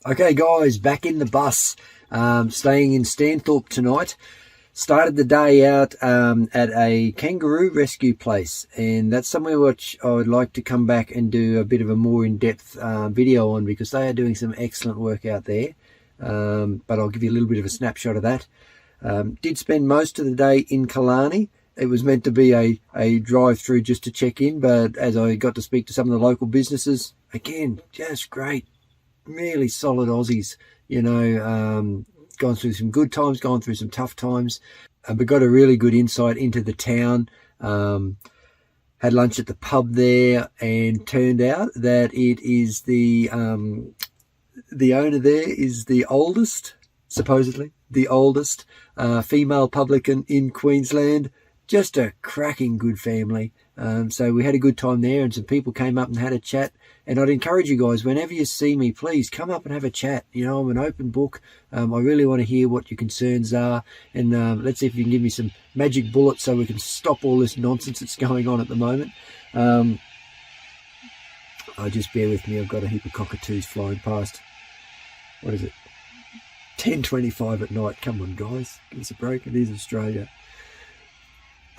Okay guys, back in the bus, staying in Stanthorpe tonight. Started the day out at a kangaroo rescue place, and that's somewhere which I would like to come back and do a bit of a more in-depth video on, because they are doing some excellent work out there. But I'll give you a little bit of a snapshot of that. Did spend most of the day in Killarney. It was meant to be a drive-through just to check in, but as I got to speak to some of the local businesses, again, just great. Really solid Aussies, gone through some good times, gone through some tough times, but got a really good insight into the town. Had lunch at the pub there, and turned out that it is the owner there is the oldest, supposedly the oldest female publican in Queensland. Just a cracking good family. So we had a good time there, and some people came up and had a chat. And I'd encourage you guys, whenever you see me, please come up and have a chat. I'm an open book. I really want to hear what your concerns are. And let's see if you can give me some magic bullets so we can stop all this nonsense that's going on at the moment. Just bear with me. I've got a heap of cockatoos flying past. What is it? 10:25 at night. Come on, guys. Give us a break. It is Australia.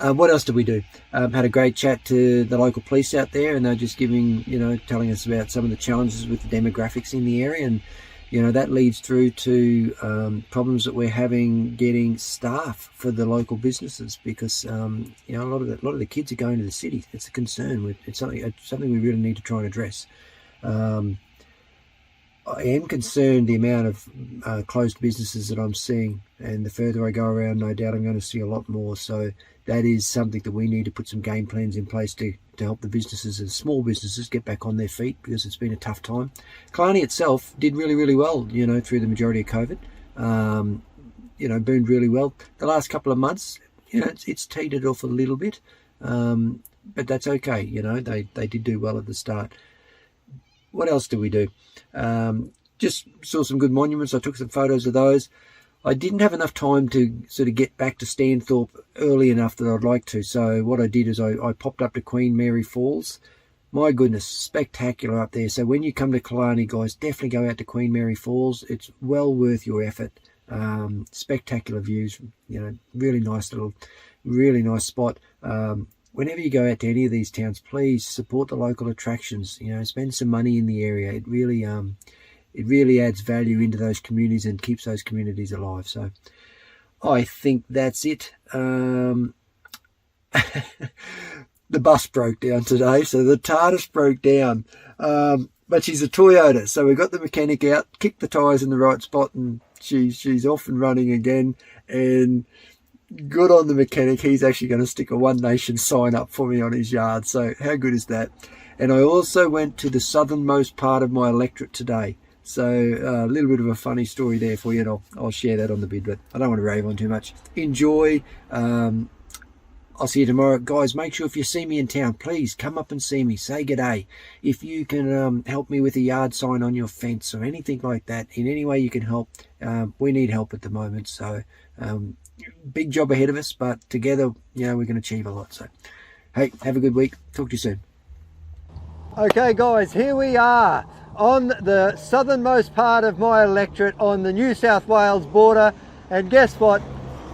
What else did we do? Had a great chat to the local police out there, and they're just telling us about some of the challenges with the demographics in the area, and that leads through to problems that we're having getting staff for the local businesses, because a lot of the kids are going to the city. It's a concern. It's something we really need to try and address. I am concerned the amount of closed businesses that I'm seeing, and the further I go around, no doubt I'm going to see a lot more. So that is something that we need to put some game plans in place to help the businesses and small businesses get back on their feet, because it's been a tough time. Killarney itself did really, really well, through the majority of COVID. Boomed really well. The last couple of months, it's teetered off a little bit, but that's okay. They did do well at the start. What else did we do? Just saw some good monuments. I took some photos of those. I didn't have enough time to sort of get back to Stanthorpe early enough that I'd like to. So what I did is I popped up to Queen Mary Falls. My goodness, spectacular up there. So when you come to Killarney, guys, definitely go out to Queen Mary Falls. It's well worth your effort. Spectacular views, really nice spot. Whenever you go out to any of these towns, please support the local attractions. Spend some money in the area. It really adds value into those communities and keeps those communities alive. So I think that's it. The bus broke down today, so the TARDIS broke down. But she's a Toyota, so we got the mechanic out, kicked the tyres in the right spot, and she's off and running again. And good on the mechanic. He's actually going to stick a One Nation sign up for me on his yard. So how good is that? And I also went to the southernmost part of my electorate today. So a little bit of a funny story there for you, and I'll share that on the bid, but I don't want to rave on too much. Enjoy. I'll see you tomorrow. Guys, make sure if you see me in town, please come up and see me. Say g'day. If you can help me with a yard sign on your fence or anything like that, in any way you can help, we need help at the moment. So big job ahead of us, but together, we can achieve a lot. So, hey, have a good week. Talk to you soon. Okay, guys, here we are on the southernmost part of my electorate on the New South Wales border. And guess what?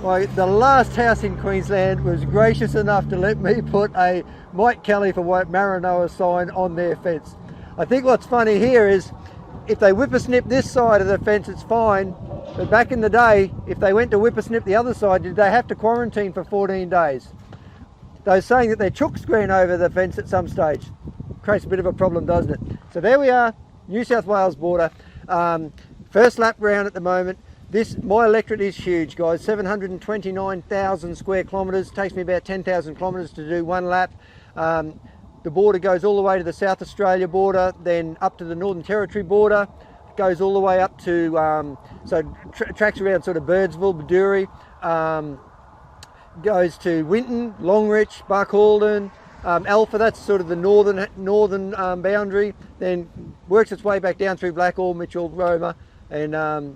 The last house in Queensland was gracious enough to let me put a Mike Kelly for White Maranoa sign on their fence. I think what's funny here is if they whippersnip this side of the fence, it's fine. But back in the day, if they went to whippersnip the other side, did they have to quarantine for 14 days? They're saying that their chooks ran over the fence at some stage. Creates a bit of a problem, doesn't it? So there we are, New South Wales border. First lap round at the moment. My electorate is huge, guys. 729,000 square kilometres. Takes me about 10,000 kilometres to do one lap. The border goes all the way to the South Australia border, then up to the Northern Territory border. Goes all the way up to, tracks around sort of Birdsville, Baduri. Goes to Winton, Longreach, Buckhalden, Alpha. That's sort of the northern boundary. Then works its way back down through Blackall, Mitchell, Roma, and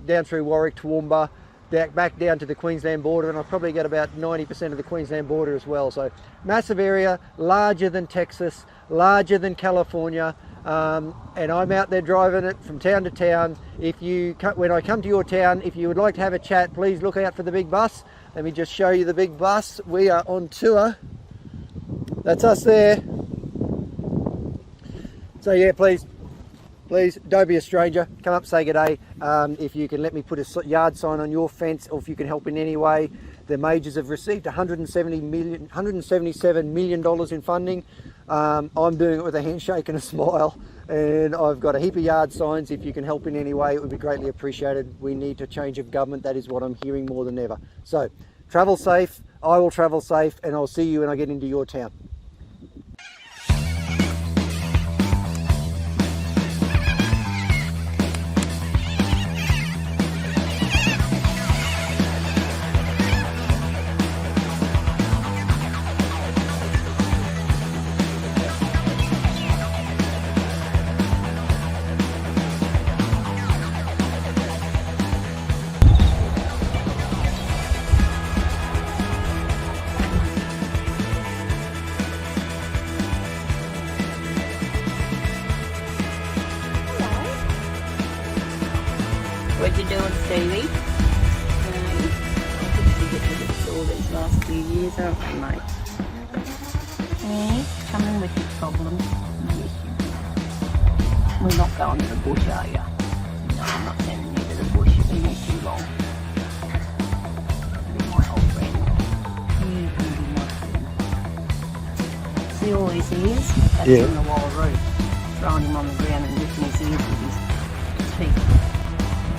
down through Warwick, Toowoomba, back down to the Queensland border, and I'll probably get about 90% of the Queensland border as well. So massive area, larger than Texas, larger than California, and I'm out there driving it from town to town. When I come to your town, if you would like to have a chat, please look out for the big bus. Let me just show you the big bus. We are on tour. That's us there. So yeah, please don't be a stranger. Come up, say good day. If you can let me put a yard sign on your fence, or if you can help in any way. The majors have received $177 million in funding. I'm doing it with a handshake and a smile, and I've got a heap of yard signs. If you can help in any way, it would be greatly appreciated. We need a change of government. That is what I'm hearing more than ever. So travel safe. I will travel safe, and I'll see you when I get into your town. What you doing, Stevie? I think you get to this all these last few years, haven't we, mate? Come in with your problems. Yes, you do. We're not going to the bush, are you? No, I'm not sending you to the bush. You've been here too long. You're my old friend. You can be my friend. See all his ears? That's Yeah. from the Wallaroo. Throwing him on the ground and lifting his ears with his teeth.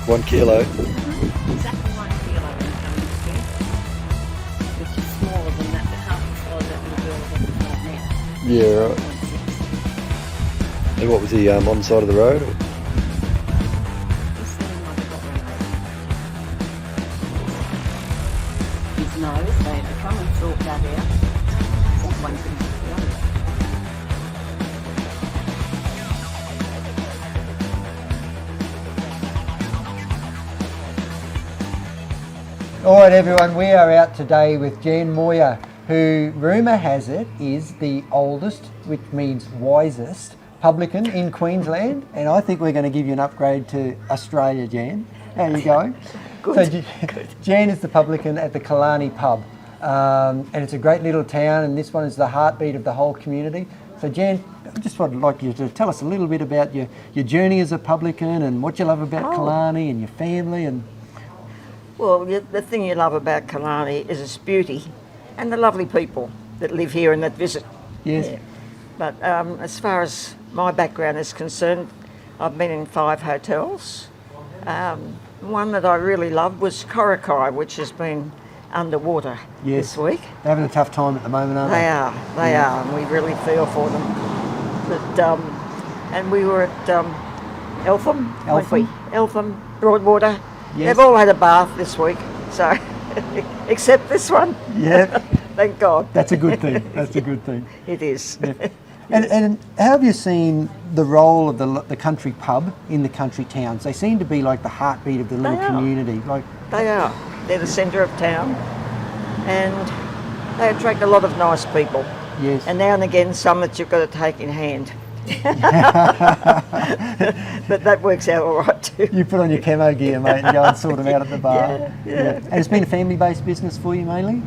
1 kilo. Exactly 1 kilo when it comes to it, which is smaller than that, but half the size that little girl has got now. Yeah, right. And what was he on the side of the road? Or? He's sitting like a dog. His nose, they had to come and sort that out. One thing to the other. All right, everyone, we are out today with Jan Moir, who, rumour has it, is the oldest, which means wisest, publican in Queensland. And I think we're going to give you an upgrade to Australia, Jan. How are you going? Good. So, Jan is the publican at the Killarney pub. And it's a great little town, and this one is the heartbeat of the whole community. So, Jan, I just would like you to tell us a little bit about your journey as a publican and what you love about Killarney and your family. And Well, the thing you love about Killarney is its beauty and the lovely people that live here and that visit. yes, Yeah. But as far as my background is concerned, I've been in 5 hotels. One that I really loved was Coraki, which has been underwater Yes. this week. they're having a tough time at the moment, aren't they? They are, and we really feel for them. But and we were at Eltham, weren't we? Eltham, Broadwater. Yes. They've all had a bath this week, so except this one. Yeah, Thank God. that's a good thing. That's a good thing. It is. And how have you seen the role of the country pub in the country towns? They seem to be like the heartbeat of the little They are. community. Like, They are. They're the centre of town, and they attract a lot of nice people. yes, And now and again, some that you've got to take in hand. But that works out all right too. you put on your camo gear, mate, and go and sort them out at the bar. Yeah. And it's been a family-based business for you mainly?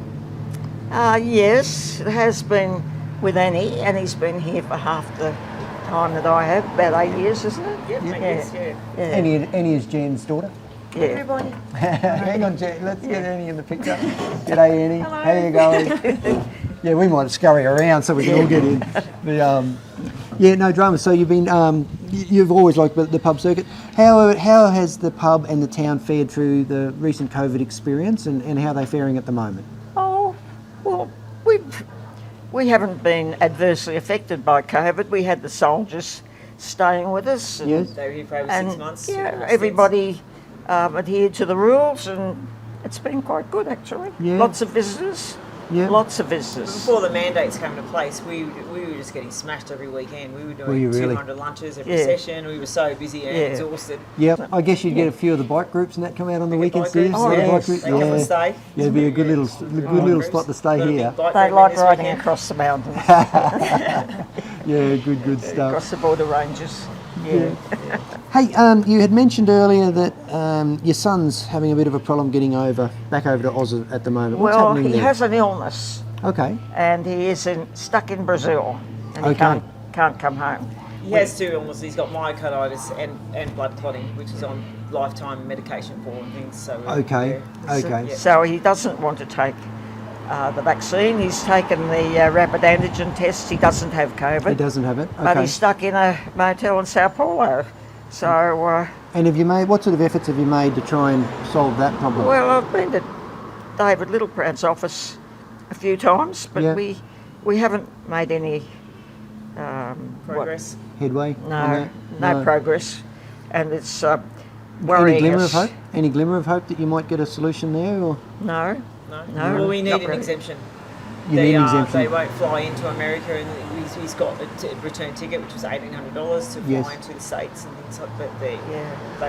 Yes, it has been with Annie. Annie's been here for half the time that I have, about 8 years, isn't it? Yep, Yeah. I guess, yeah. Yeah. Annie is Jan's daughter. Yeah. Everybody. Hang on, Jan, let's get Annie in the picture. G'day, Annie. How you going? Yeah, we might scurry around so we can all get in. Yeah, no drama. So you've been, you've always liked the pub circuit. How has the pub and the town fared through the recent COVID experience, and how are they faring at the moment? Oh, well, we haven't been adversely affected by COVID. We had the soldiers staying with us. And, Yes. They were here for over and 6 months. yeah, everybody adhered to the rules, and it's been quite good actually. Yeah. Lots of visitors. Yeah. Lots of visitors. Before the mandates came into place, we were just getting smashed every weekend. We were Were doing you really? 200 lunches every Yeah. session. We were so busy and Yeah. exhausted. Yep, I guess you'd get a few of the bike groups and that come out on the weekends. bike too. groups, Oh, Yeah, yes. bike groups, They come and stay. Yeah, it'd be a good little spot to stay here. They like riding across the mountains. Yeah, good stuff. Across the border ranges. Yeah. Hey, you had mentioned earlier that your son's having a bit of a problem getting back over to Oz at the moment. What's Well, happening he there? has an illness Okay. and he is stuck in Brazil and he Okay. can't come home. He has 2 illnesses. He's got myocarditis and blood clotting, which is on lifetime medication for and things. So Okay. yeah. Okay. So he doesn't want to take the vaccine. He's taken the rapid antigen test. He doesn't have COVID. He doesn't have it. But Okay. he's stuck in a motel in Sao Paulo. So, And have you made what sort of efforts have you made to try and solve that problem? well, I've been to David Littleproud's office a few times, but Yeah. we haven't made any Progress. Headway? on no that? progress, and it's Any worrying glimmer us. of hope? Any glimmer of hope that you might get a solution there, or No, No. No, Well, we need not an really. exemption. you need an exemption? They won't fly into America, and he's got a return ticket, which was $1,800 to fly Yes. into the States and things like that. They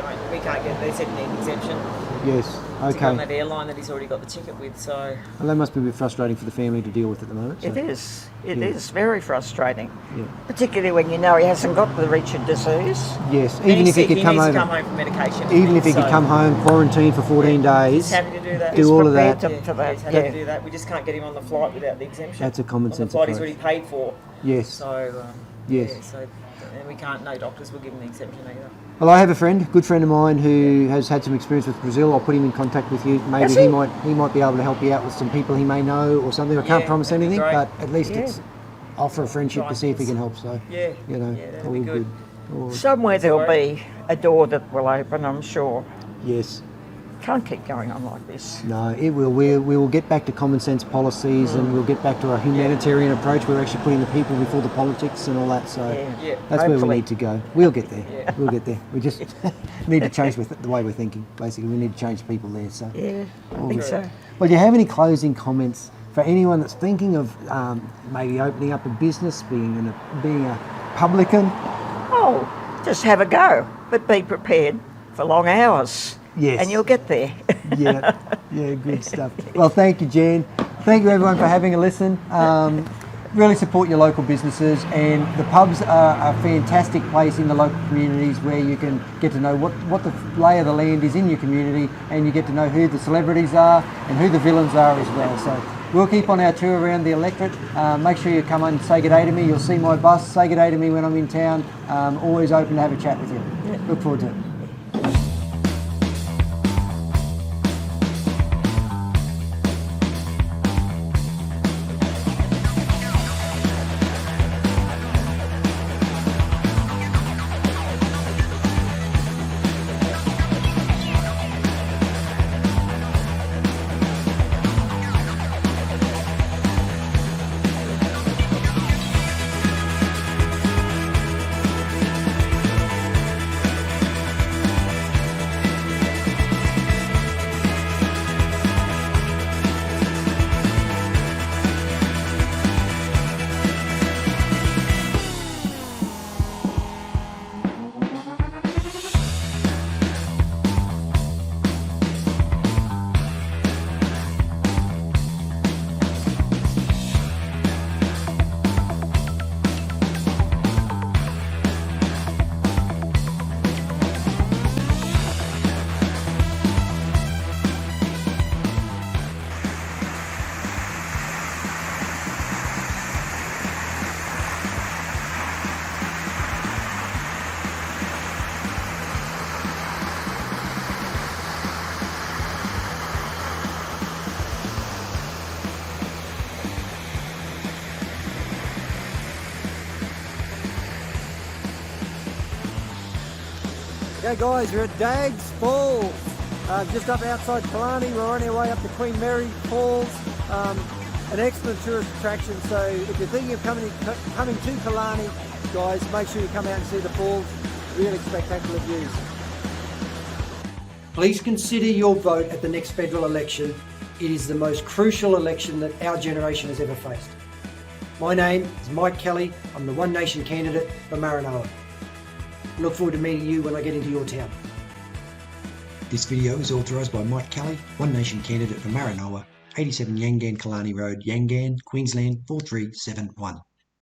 won't. We can't get. They said need an exemption Yes. to go on that Okay. airline that he's already got the ticket with. So Well, that must be a bit frustrating for the family to deal with at the moment. So. it is. It Yeah. is very frustrating, Yeah. particularly when you know he hasn't got the Richard disease. Yes. And Even he's if he sick, could come needs over. to come home from medication. and Even if he things, could so come home, quarantine for 14 days. He's happy to do that. Do all of prepared that. to- for that. He's happy to do that. We just can't get him on the flight without the exemption. That's a common on sense the flight he's approach. already paid for. Yes. So Yes. Yeah, so and we can't. No doctors will give him the exemption either. Well, I have a good friend of mine who has had some experience with Brazil. I'll put him in contact with you. Maybe Has he he? might be able to help you out with some people he may know or something. I can't Yeah, promise that'd be anything, great. but at least Yeah. it's offer a friendship to see if he can help. So Yeah. you know, Yeah, that'd all be good. All- Somewhere there'll Sorry. be a door that will open, I'm sure. yes. Can't keep going on like this. No, it will. We will get back to common sense policies, and we'll get back to a humanitarian approach. We're actually putting the people before the politics and all that. So Yeah. that's where we Hopefully. need to go. We'll get there. Yeah. We'll get there. We just need to change the way we're thinking. Basically, we need to change people there. So. Yeah, I think so. Well, do you have any closing comments for anyone that's thinking of maybe opening up a business, being a publican? Oh, just have a go, but be prepared for long hours. Yes. And you'll get there. Yeah, good stuff. Well, thank you, Jan. Thank you, everyone, for having a listen. Really support your local businesses, and the pubs are a fantastic place in the local communities where you can get to know what the lay of the land is in your community, and you get to know who the celebrities are and who the villains are as well. So we'll keep on our tour around the electorate. Make sure you come and say good day to me. You'll see my bus. Say good day to me when I'm in town. Always open to have a chat with you. Look forward to it. Okay guys, we're at Dags Falls, just up outside Killarney. We're on our way up to Queen Mary Falls, an excellent tourist attraction. So if you're thinking of coming to Killarney, guys, make sure you come out and see the falls. Really spectacular views. Please consider your vote at the next federal election. It is the most crucial election that our generation has ever faced. My name is Mike Kelly. I'm the One Nation candidate for Maranoa. Look forward to meeting you when I get into your town. This video is authorised by Mike Kelly, One Nation candidate for Maranoa, 87 Yangan Killarney Road, Yangan, Queensland 4371.